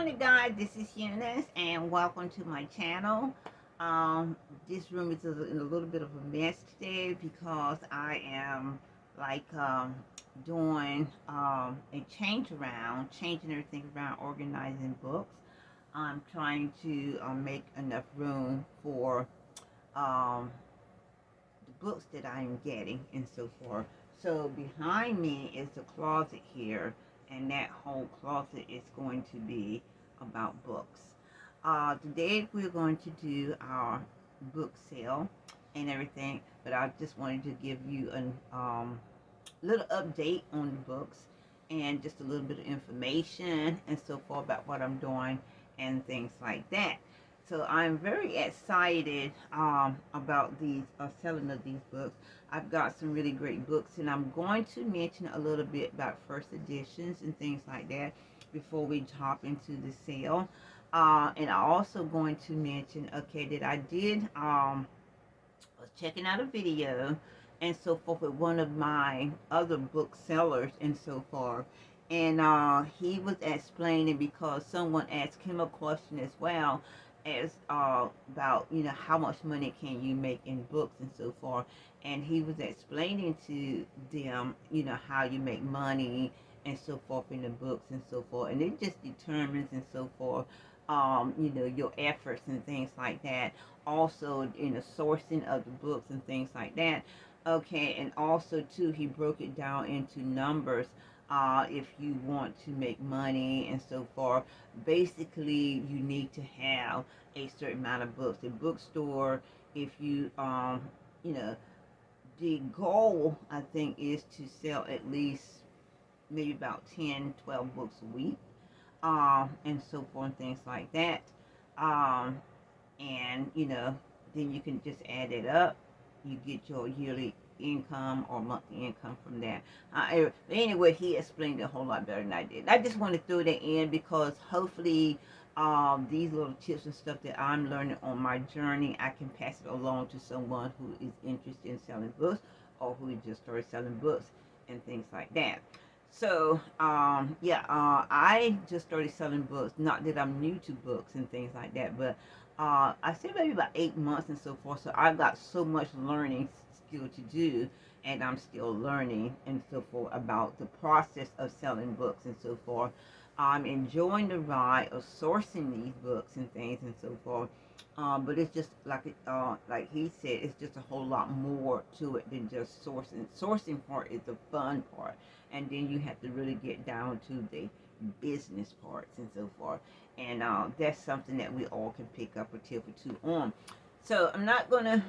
morning, guys. This is Eunice, and welcome to my channel. This room is in a little bit of a mess today because I am like doing a change around, changing everything around, organizing books. I'm trying to make enough room for um, the books that I'm getting and so forth. So behind me is the closet here, and that whole closet is going to be about books. Today we're going to do our book sale and everything, but I just wanted to give you a little update on the books and just a little bit of information and so forth about what I'm doing and things like that. So I'm very excited about these selling of these books. I've got some really great books, and I'm going to mention a little bit about first editions and things like that before we hop into the sale. And I'm also going to mention, okay, that I did was checking out a video and so forth with one of my other booksellers and so forth. And he was explaining, because someone asked him a question as well as about, how much money can you make in books and so forth. And he was explaining to them, how you make money and so forth in the books and so forth. And it just determines and so forth, your efforts and things like that. Also, in the sourcing of the books and things like that. Okay, and also too, he broke it down into numbers. If you want to make money and so forth, basically you need to have a certain amount of books. A bookstore, if you, the goal I think is to sell at least maybe about 10, 12 books a week, and so forth and things like that. Um, and then you can just add it up. You get your yearly income or monthly income from that. Anyway, he explained it a whole lot better than I did. I just want to throw that in because hopefully these little tips and stuff that I'm learning on my journey, I can pass it along to someone who is interested in selling books or who just started selling books and things like that. So, I just started selling books. Not that I'm new to books and things like that, but I say maybe about 8 months and so forth. So I've got so much learning still to do, and I'm still learning and so forth about the process of selling books and so forth. I'm enjoying the ride of sourcing these books and things and so forth. But it's just like he said, it's just a whole lot more to it than just sourcing. Sourcing part is the fun part, and then you have to really get down to the business parts and so forth. And that's something that we all can pick up a tip or two on. So I'm not going to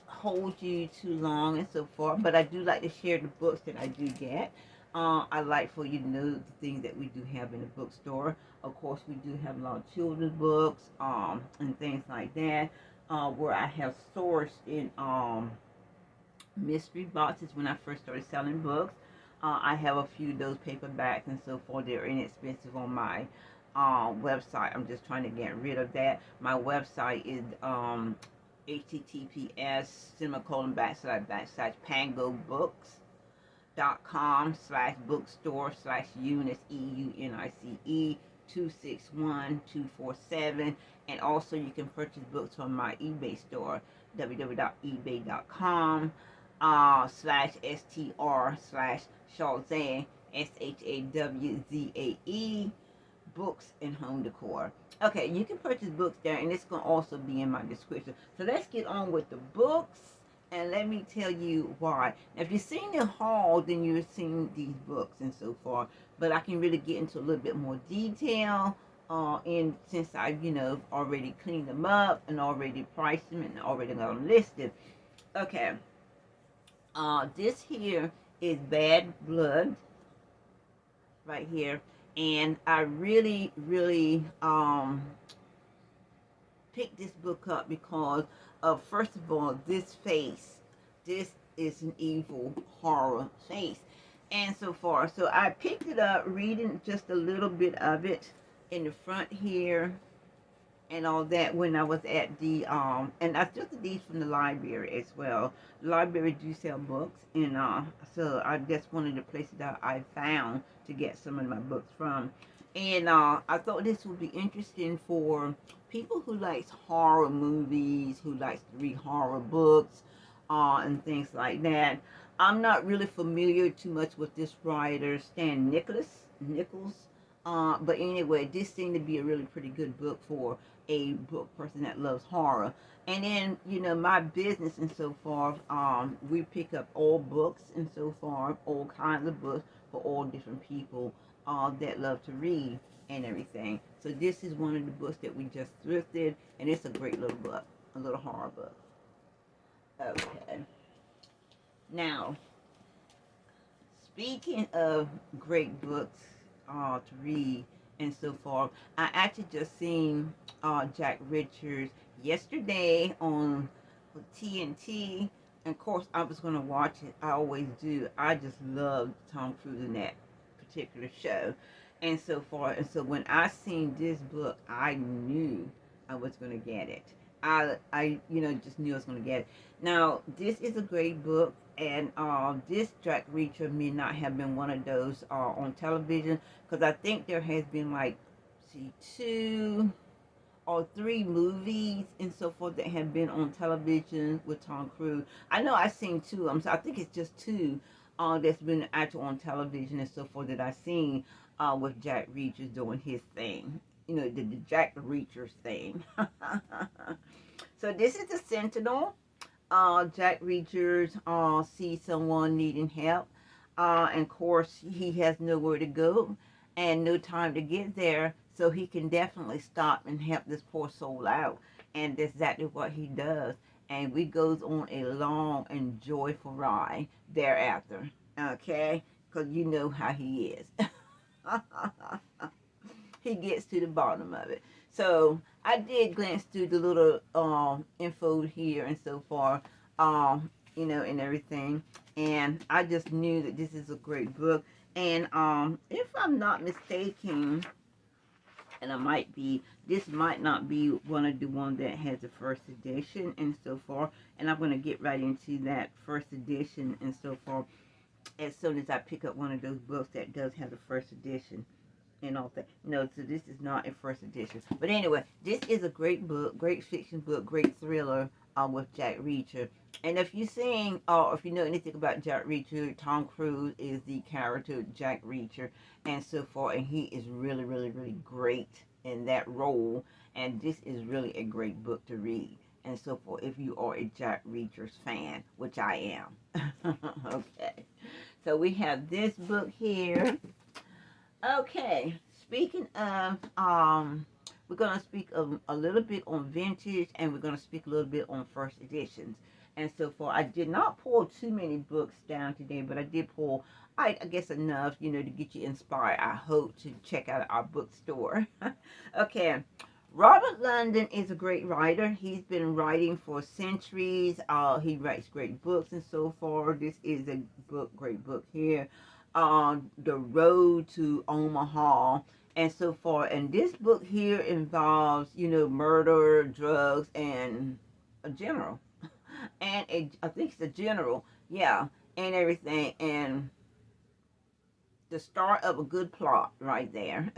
hold you too long and so forth, but I do like to share the books that I do get. I like for you to know the things that we do have in the bookstore. Of course, we do have a lot of children's books and things like that, where I have sourced in mystery boxes when I first started selling books. I have a few of those paperbacks and so forth. They're inexpensive on my website. I'm just trying to get rid of that. My website is https semicolon backslash pangobooks.com/bookstore/Eunice EUNICE 261247. And also you can purchase books from my eBay store, www.ebay.com /str/Shawzae SHAWZAE books and home decor. Okay, you can purchase books there, and it's going to also be in my description. So let's get on with the books, and let me tell you why. Now, if you've seen the haul, then you've seen these books and so forth, but I can really get into a little bit more detail, and since I've, already cleaned them up and already priced them and already got them listed. Okay, this here is Bad Blood right here, and I really, really picked this book up because of, first of all, this face. This is an evil horror face, and so far. So I picked it up, reading just a little bit of it in the front here and all that when I was at the and I took these from the library as well. The library do sell books, and so I just wanted the places that I found to get some of my books from. And I thought this would be interesting for people who likes horror movies, who likes to read horror books, and things like that. I'm not really familiar too much with this writer, Stan Nichols. But anyway, this seemed to be a really pretty good book for a book person that loves horror. And then, my business and so forth, we pick up all books and so forth, all kinds of books for all different people that love to read and everything. So this is one of the books that we just thrifted, and it's a great little book, a little horror book. Okay. Now, speaking of great books to read and so forth, I actually just seen Jack Richards yesterday on TNT. And of course, I was going to watch it. I always do. I just love Tom Cruise in that particular show and so forth. And so when I seen this book, I knew I was going to get it. I just knew I was going to get it. Now, this is a great book, and this Jack Reacher may not have been one of those on television, because I think there has been like, see, 2 or 3 movies and so forth that have been on television with Tom Cruise. I know I've seen 2 of them, so I think it's just 2 that's been actual on television and so forth that I've seen with Jack Reacher doing his thing. The Jack Reacher thing. So this is the Sentinel. Jack Reacher sees someone needing help. And of course, he has nowhere to go and no time to get there, so he can definitely stop and help this poor soul out. And that's exactly what he does. And we goes on a long and joyful ride thereafter. Okay? Because you know how he is. He gets to the bottom of it. So I did glance through the little info here and so far, and everything. And I just knew that this is a great book. And if I'm not mistaken, and this might not be one of the ones that has the first edition and so forth. And I'm going to get right into that first edition and so forth as soon as I pick up one of those books that does have the first edition and all that. No, so this is not a first edition. But anyway, this is a great book, great fiction book, great thriller with Jack Reacher. And if you've seen, or if you know anything about Jack Reacher, Tom Cruise is the character Jack Reacher and so forth. And he is really, really, really great in that role. And this is really a great book to read and so forth if you are a Jack Reacher's fan, which I am. Okay. So we have this book here. Okay, speaking of, we're going to speak a little bit on vintage, and we're going to speak a little bit on first editions. And so far, I did not pull too many books down today, but I did pull, I guess, enough, to get you inspired, I hope, to check out our bookstore. Okay, Robert London is a great writer. He's been writing for centuries. He writes great books and so forth. This is a great book here. The Road to Omaha and so forth. And this book here involves, murder, drugs, and a general. And I think it's a general, yeah, and everything. And the start of a good plot right there.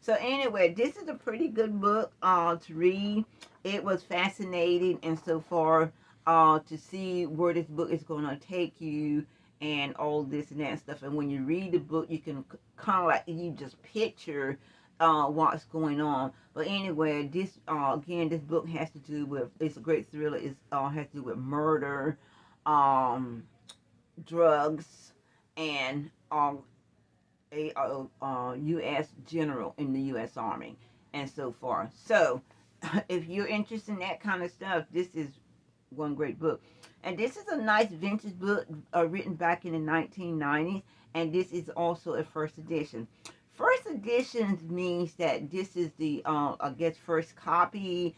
So anyway, this is a pretty good book to read. It was fascinating and so far to see where this book is going to take you and all this and that stuff. And when you read the book, you can kind of like, you just picture what's going on. But anyway, this again, this book has to do with, it's a great thriller. It has to do with murder, drugs, and a U.S. general in the U.S. Army and so forth. So if you're interested in that kind of stuff, this is one great book. And this is a nice vintage book written back in the 1990s, and this is also a first edition. First edition means that this is the, I guess, first copy,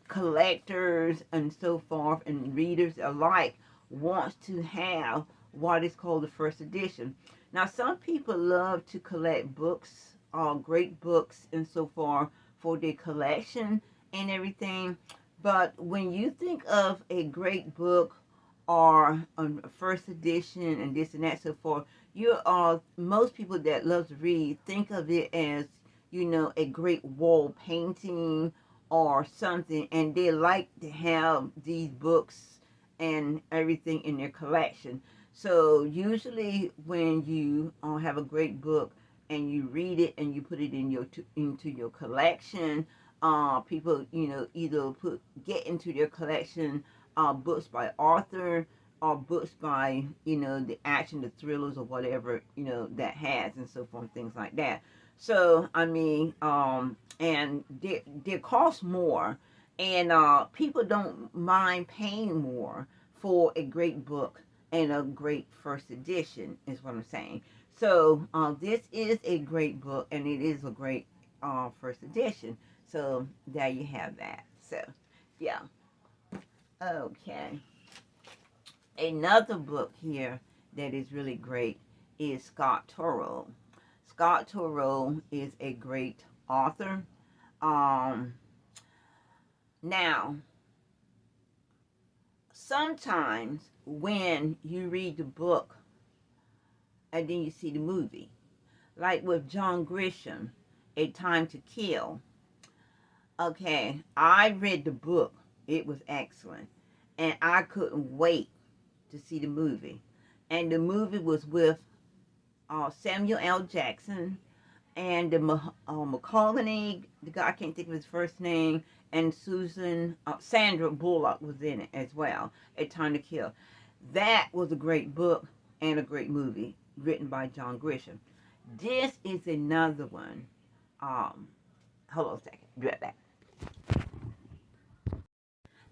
collectors and so forth and readers alike wants to have what is called the first edition. Now, some people love to collect books, great books and so forth for their collection and everything. But when you think of a great book or a first edition and this and that so forth, you are, most people that love to read think of it as, you know, a great wall painting or something, and they like to have these books and everything in their collection. So usually when you have a great book and you read it and you put it in your into your collection, people, you know, either get into their collection books by author or books by, you know, the action, the thrillers, or whatever, you know, that has, and so forth, things like that. So I mean, and they cost more, and people don't mind paying more for a great book and a great first edition, is what I'm saying. So this is a great book, and it is a great first edition. So there you have that. So yeah, okay. Another book here that is really great is Scott Turow. Scott Turow is a great author. Um, Now, sometimes when you read the book and then you see the movie, like with John Grisham, A Time to Kill. Okay, I read the book. It was excellent. And I couldn't wait to see the movie. And the movie was with Samuel L. Jackson and the Macaulay, the guy, I can't think of his first name, and Sandra Bullock was in it as well, A Time to Kill. That was a great book and a great movie written by John Grisham. This is another one. Hold on a second. Be right back.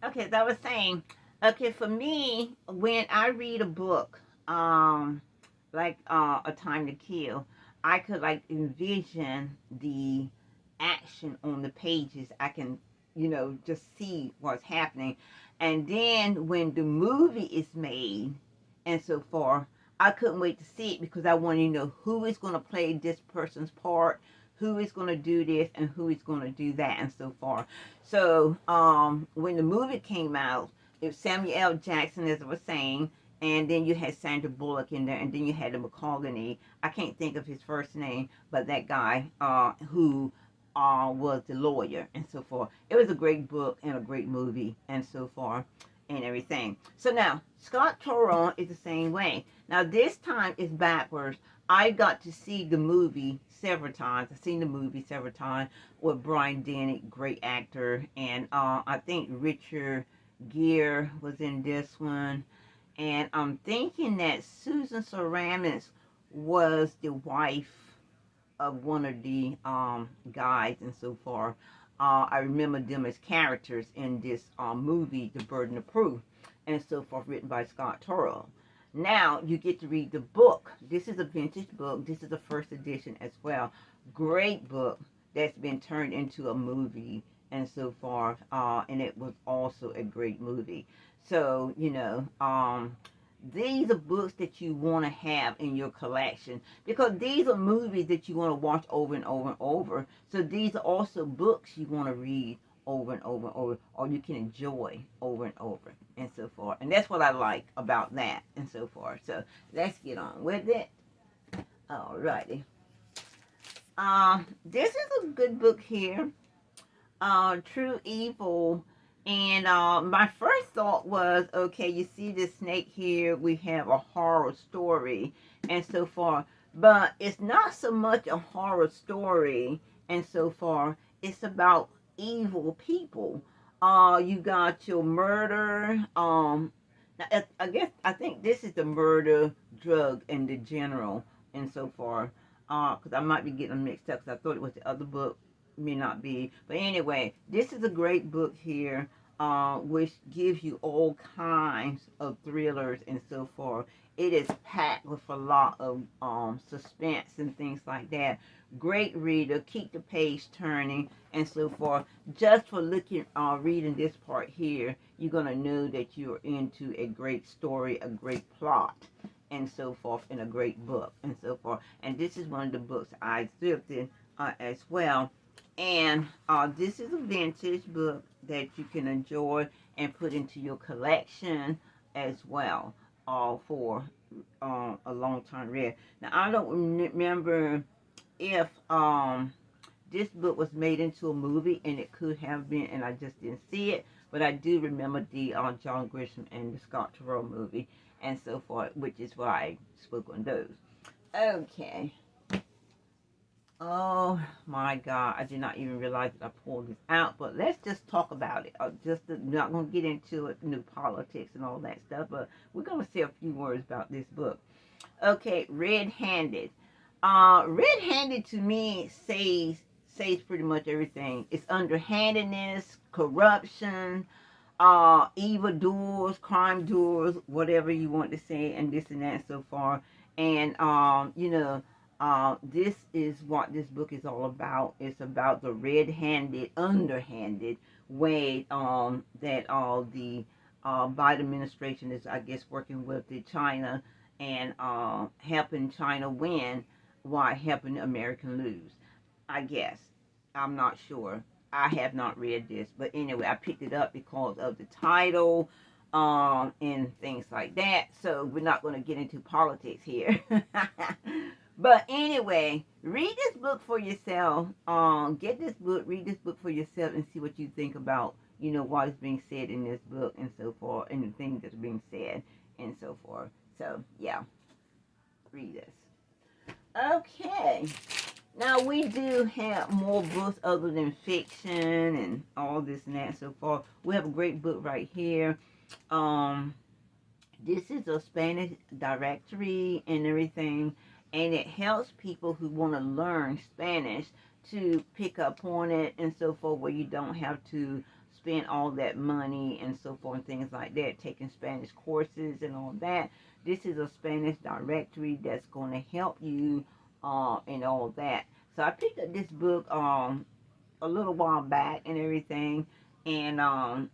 Okay, as I was saying, okay, for me, when I read a book, like A Time to Kill, I could like envision the action on the pages. I can, you know, just see what's happening. And then when the movie is made and so forth, I couldn't wait to see it because I wanted to know who is going to play this person's part, who is going to do this, and who is going to do that, and so forth. So when the movie came out, it was Samuel L. Jackson, as I was saying, and then you had Sandra Bullock in there, and then you had the Macaulay. I can't think of his first name, but that guy who was the lawyer and so forth. It was a great book and a great movie and so forth and everything. So now, Scott Turow is the same way. Now this time is backwards. I got to see the movie several times. I've seen the movie several times with Brian Denny, great actor, and I think Richard Gere was in this one. And I'm thinking that Susan Sarandon was the wife of one of the guys and so forth. I remember them as characters in this movie, The Burden of Proof, and so forth, written by Scott Turow. Now you get to read the book. This is a vintage book. This is the first edition as well. Great book that's been turned into a movie and so forth. And it was also a great movie. So, you know, these are books that you want to have in your collection because these are movies that you want to watch over and over and over. So these are also books you want to read over and over and over, or you can enjoy over and over and so forth. And that's what I like about that and so forth. So let's get on with it. Alrighty. This is a good book here. True Evil. And my first thought was, okay, you see this snake here, we have a horror story and so far. But it's not so much a horror story and so far. It's about evil people. You got your murder. I think this is the murder, drug, and the general and so far. Because I might be getting them mixed up because I thought it was the other book, may not be. But anyway, this is a great book here, which gives you all kinds of thrillers and so forth. It is packed with a lot of suspense and things like that. Great reader, keep the page turning and so forth. Just for reading this part here, you're gonna know that you're into a great story, a great plot, and so forth, in a great book and so forth. And this is one of the books I flipped in as well. And this is a vintage book that you can enjoy and put into your collection as well, all for a long time read. Now I don't remember if this book was made into a movie, and it could have been, and I just didn't see it. But I do remember the John Grisham and the Scott Turow movie, and so forth, which is why I spoke on those. Okay. Oh my God, I did not even realize that I pulled this out, but let's just talk about it. Not going to get into it, new politics and all that stuff, but we're going to say a few words about this book. Okay, Red-Handed. Red-Handed to me says pretty much everything. It's underhandedness, corruption, evil doers, crime doers, whatever you want to say, and this and that so far. And this is what this book is all about. It's about the red-handed, underhanded way that the Biden administration is, I guess, working with the China and helping China win while helping American lose. I guess. I'm not sure. I have not read this, but anyway, I picked it up because of the title, and things like that. So we're not going to get into politics here. But anyway, read this book for yourself. Get this book, read this book for yourself, and see what you think about, what is being said in this book and so forth, and the things that's being said and so forth. So yeah, read this. Okay. Now we do have more books other than fiction and all this and that so far. We have a great book right here. Um, this is a Spanish directory and everything, and it helps people who want to learn Spanish to pick up on it and so forth, where you don't have to spend all that money and so forth and things like that, taking Spanish courses and all that. This is a Spanish directory that's going to help you and all that. So I picked up this book a little while back and everything, and I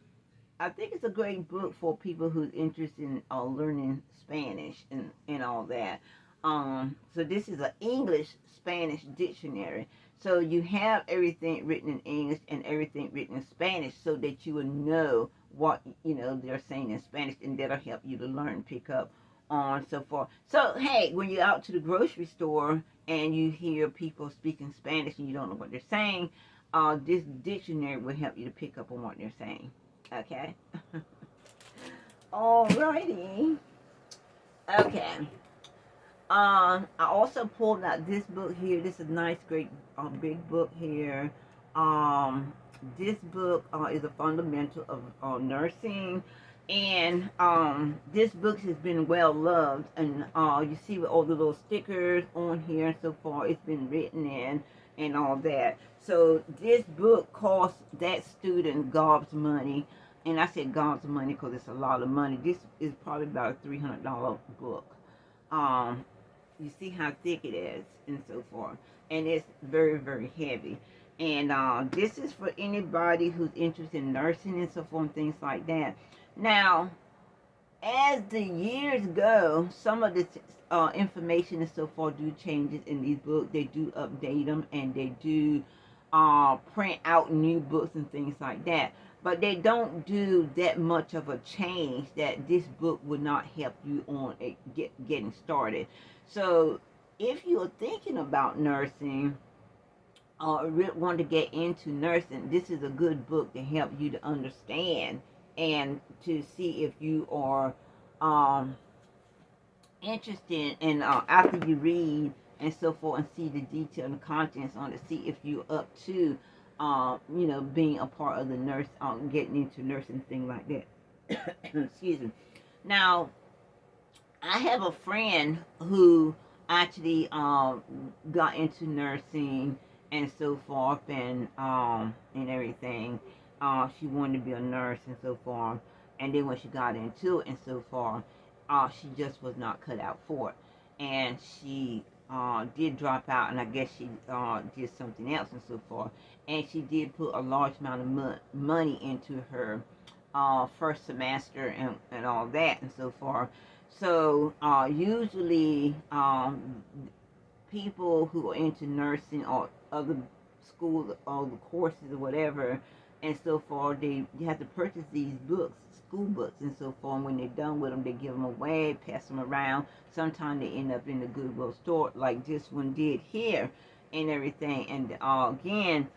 think it's a great book for people who's interested in learning Spanish and all that. So this is an English Spanish dictionary. So you have everything written in English and everything written in Spanish, so that you will know what they're saying in Spanish, and that'll help you to learn, pick up on so forth. So hey, when you're out to the grocery store and you hear people speaking Spanish and you don't know what they're saying, this dictionary will help you to pick up on what they're saying. Okay. Alrighty. Okay. I also pulled out this book here. This is a nice, great, big book here. This book is a fundamental of nursing, and this book has been well loved. And you see with all the little stickers on here so far, it's been written in and all that. So this book cost that student gobs money. And I said gobs money because it's a lot of money. This is probably about a $300 book. Um, you see how thick it is and so forth, and it's very, very heavy. And this is for anybody who's interested in nursing and so forth and things like that. Now, as the years go, some of this information and so forth do changes in these books. They do update them, and they do print out new books and things like that. But they don't do that much of a change that this book would not help you on getting started. So if you're thinking about nursing or want to get into nursing, this is a good book to help you to understand and to see if you are um, interested in, after you read and so forth and see the detail and the contents on it, see if you're up to being a part of the nurse, getting into nursing, thing like that. Excuse me. Now, I have a friend who actually got into nursing and so forth, and everything. She wanted to be a nurse and so forth, and then when she got into it and so forth, she just was not cut out for it, and she did drop out, and I guess she did something else and so forth, and she did put a large amount of money into her first semester and all that and so forth. So usually people who are into nursing or other schools or the courses or whatever, and so forth. You have to purchase these books, school books, and so forth. And when they're done with them, they give them away, pass them around. Sometimes they end up in the Goodwill store, like this one did here, and everything. And again,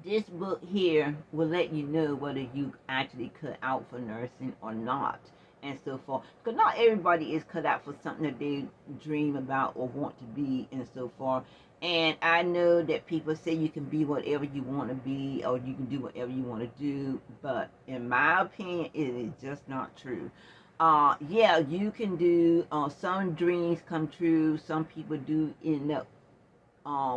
this book here will let you know whether you actually cut out for nursing or not, and so forth. Because not everybody is cut out for something that they dream about or want to be, and so forth. And I know that people say you can be whatever you want to be, or you can do whatever you want to do, but in my opinion, it is just not true. Yeah, you can do, some dreams come true. Some people do end up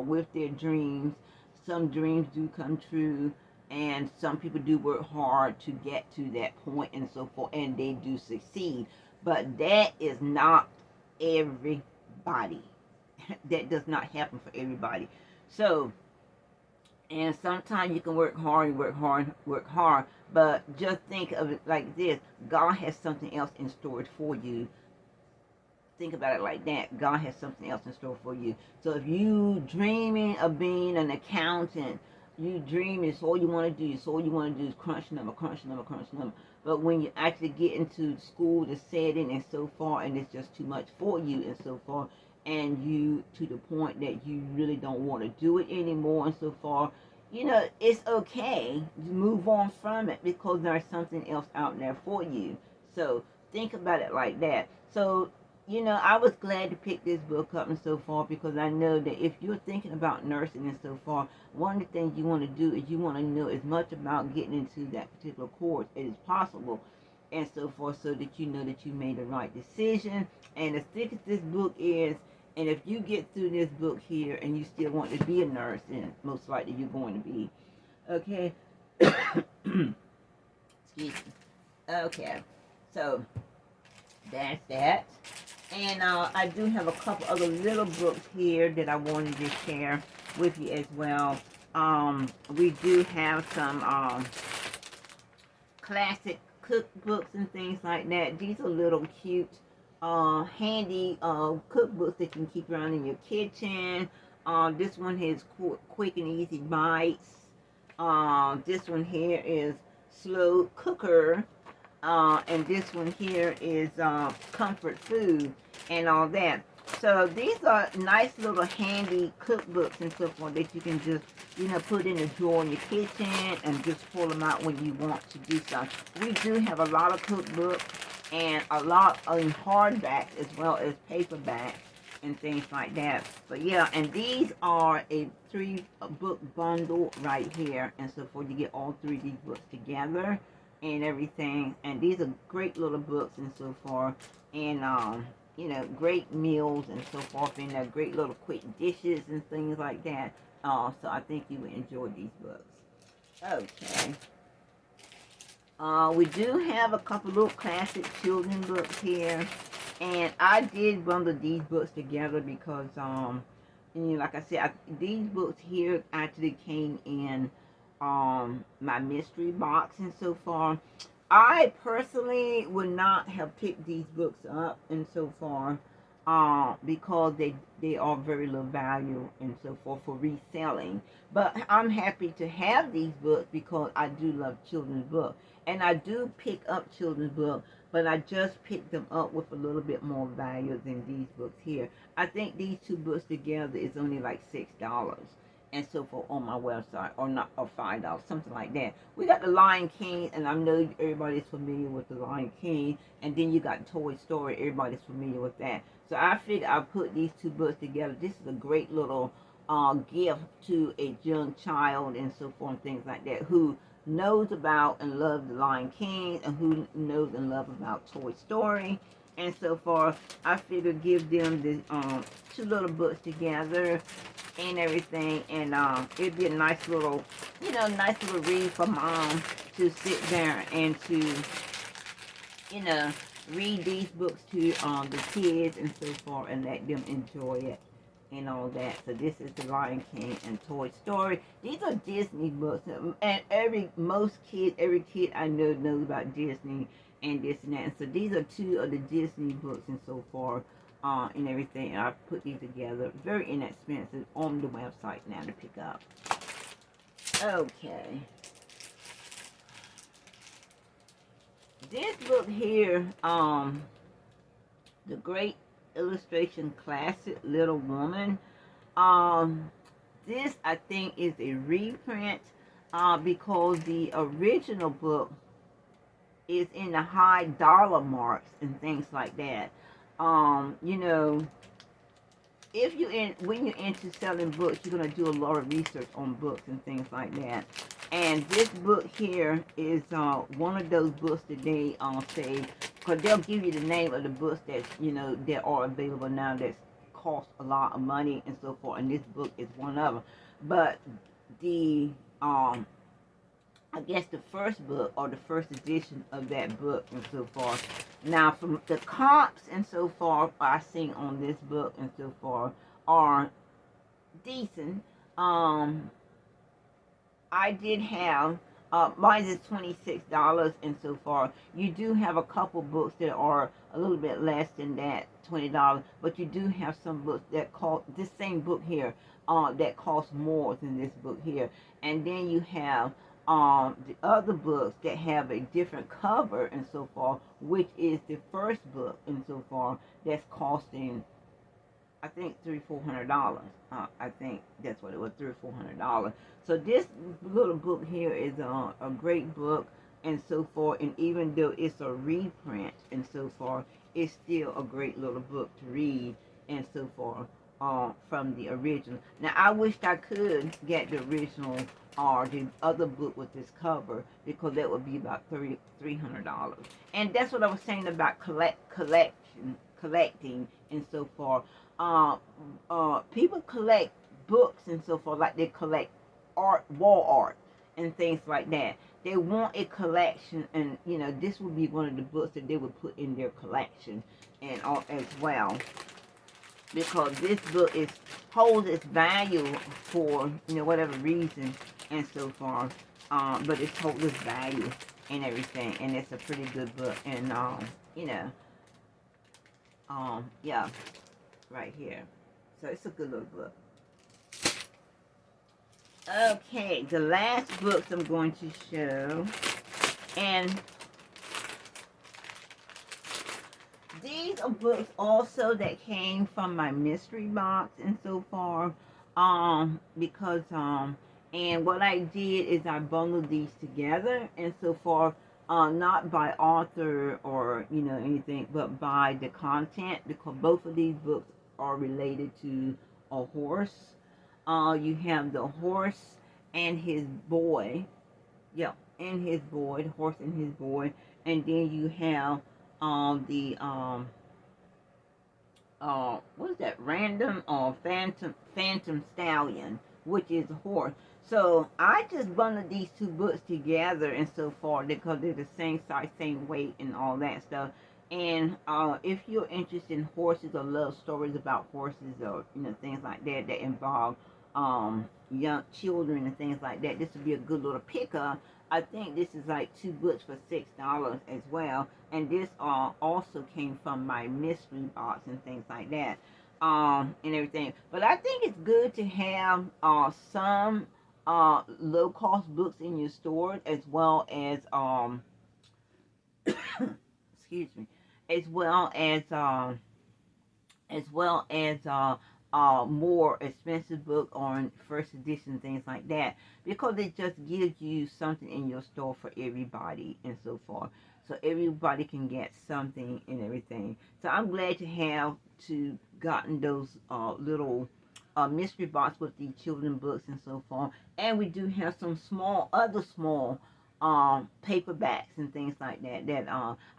with their dreams. Some dreams do come true, and some people do work hard to get to that point, and so forth, and they do succeed. But that is not everybody. That does not happen for everybody. So, and sometimes you can work hard, work hard, work hard, but just think of it like this: God has something else in storage for you. Think about it like that. God has something else in store for you. So if you dreaming of being an accountant, you dream it's all you want to do. It's all you want to do is crunch number, crunch number, crunch number. But when you actually get into school, the setting and so far, and it's just too much for you and so far, and you to the point that you really don't want to do it anymore and so far, it's okay to move on from it because there's something else out there for you. So think about it like that. So I was glad to pick this book up and so forth because I know that if you're thinking about nursing and so forth, one of the things you want to do is you want to know as much about getting into that particular course as possible and so forth so that you know that you made the right decision. And as thick as this book is, and if you get through this book here and you still want to be a nurse, then most likely you're going to be. Okay? Excuse me. Okay. So, that's that. And I do have a couple other little books here that I wanted to share with you as well. We do have some classic cookbooks and things like that. These are little cute, handy cookbooks that you can keep around in your kitchen. This one has quick and easy bites. This one here is slow cooker. And this one here is comfort food and all that. So these are nice little handy cookbooks and so forth that you can just, put in a drawer in your kitchen and just pull them out when you want to do something. We do have a lot of cookbooks and a lot in hardback as well as paperback and things like that. But yeah, and these are a 3-book bundle right here and so forth. You get all 3 of these books together and everything, and these are great little books and so forth, and great meals and so forth, and they're great little quick dishes and things like that. So I think you would enjoy these books. Okay. We do have a couple little classic children books here, and I did bundle these books together because like I said, these books here actually came in my mystery box and so far. I personally would not have picked these books up and so far because they are very low value and so forth for reselling. But I'm happy to have these books because I do love children's books. And I do pick up children's books, but I just picked them up with a little bit more value than these books here. I think these 2 books together is only like $6. And so forth on my website, or not, or $5, something like that. We got the Lion King, and I know everybody's familiar with the Lion King. And then you got Toy Story, everybody's familiar with that. So I figured I'd put these 2 books together. This is a great little gift to a young child and so forth, and things like that, who knows about and loves the Lion King, and who knows and loves about Toy Story. And so forth, I figured give them the 2 little books together and everything, and it'd be a nice little read for mom to sit there and to read these books to the kids and so forth, and let them enjoy it and all that. So this is the Lion King and Toy Story. These are Disney books, and every kid I know knows about Disney and this and that. And so these are 2 of the Disney books and so forth. And everything, and I put these together. Very inexpensive on the website now to pick up. Okay. This book here, The Great Illustration Classic Little Woman. Um, this I think is a reprint because the original book is in the high dollar marks and things like that. You know, if you in when you're into selling books, you're gonna do a lot of research on books and things like that. And this book here is one of those books that they say, because they'll give you the name of the books that that are available now that cost a lot of money and so forth. And this book is one of them. But the I guess the first book or the first edition of that book and so forth. Now, from the comps and so forth I seen on this book and so forth are decent. I did have mine is $26 and so far. You do have a couple books that are a little bit less than that, $20, but you do have some books that cost this same book here that cost more than this book here. And then you have the other books that have a different cover and so far, which is the first book and so far that's costing I think $300-400. I think that's what it was, $300-400. So this little book here is a great book and so forth. And even though it's a reprint and so forth, it's still a great little book to read and so forth from the original. Now I wished I could get the original or the other book with this cover because that would be about $300. And that's what I was saying about collecting and so forth. People collect books and so forth, like they collect art, wall art, and things like that. They want a collection, and this would be one of the books that they would put in their collection, and all as well, because this book holds its value for whatever reason and so far. But it holds its value and everything, and it's a pretty good book, and yeah, right here. So it's a good little book. Okay, the last books I'm going to show, and these are books also that came from my mystery box and so far, because and what I did is I bundled these together and so far, not by author or anything, but by the content, because both of these books are related to a horse. You have the horse and his boy. Yeah, and his boy, the horse and his boy. And then you have the what is that? Random or Phantom Stallion, which is a horse. So I just bundled these two books together and so far because they're the same size, same weight, and all that stuff. And if you're interested in horses or love stories about horses or things like that that involve young children and things like that, this would be a good little pickup. I think this is like two books for $6 as well, and this also came from my mystery box and things like that, and everything. But I think it's good to have some low cost books in your store as well as excuse me, as well as more expensive book on first edition, things like that, because it just gives you something in your store for everybody and so forth. So everybody can get something and everything. So I'm glad to have gotten those little mystery box with the children books and so forth. And we do have some other small paperbacks and things like that that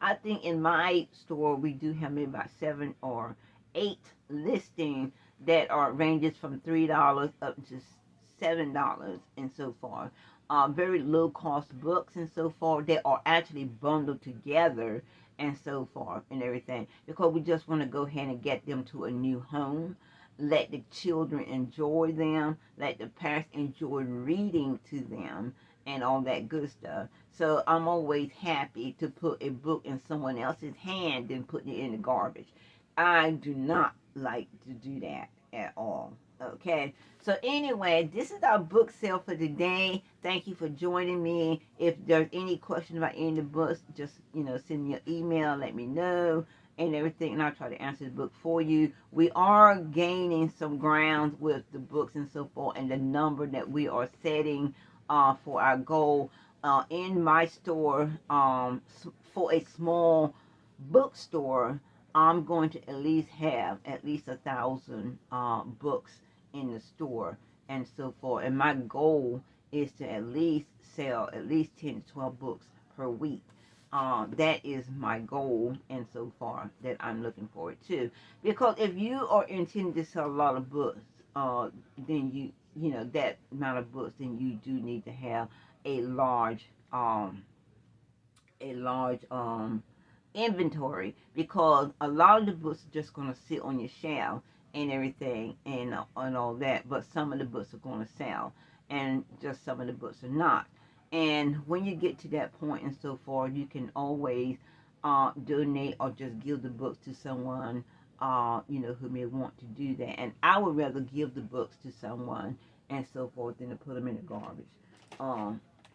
I think in my store we do have maybe about 7 or 8 listings that are ranges from $3 up to $7 and so forth. Very low cost books and so forth that are actually bundled together and so forth and everything, because we just want to go ahead and get them to a new home, let the children enjoy them, let the parents enjoy reading to them and all that good stuff. So I'm always happy to put a book in someone else's hand than putting it in the garbage. I do not like to do that at all. Okay. So anyway, this is our book sale for today. Thank you for joining me. If there's any question about any of the books, just, send me an email, let me know and everything, and I'll try to answer the book for you. We are gaining some ground with the books and so forth, and the number that we are setting for our goal in my store, for a small bookstore. I'm going to at least have at least 1,000 books in the store and so forth. And my goal is to at least sell at least 10 to 12 books per week. That is my goal, and so far that I'm looking forward to. Because if you are intending to sell a lot of books, then that amount of books, then you do need to have a large inventory, because a lot of the books are just going to sit on your shelf and everything and all that, but some of the books are going to sell and just some of the books are not. And when you get to that point and so forth, you can always donate or just give the books to someone who may want to do that. And I would rather give the books to someone and so forth than to put them in the garbage.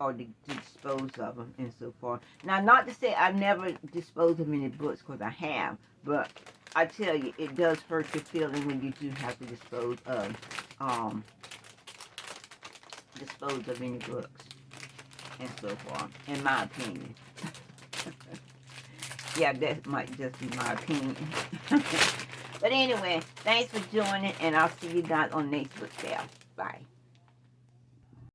Or to dispose of them and so forth. Now, not to say I've never disposed of any books, because I have, but I tell you, it does hurt your feeling when you do have to dispose of any books and so forth, in my opinion. Yeah, that might just be my opinion. But anyway, thanks for joining, and I'll see you guys on next book sale. Bye.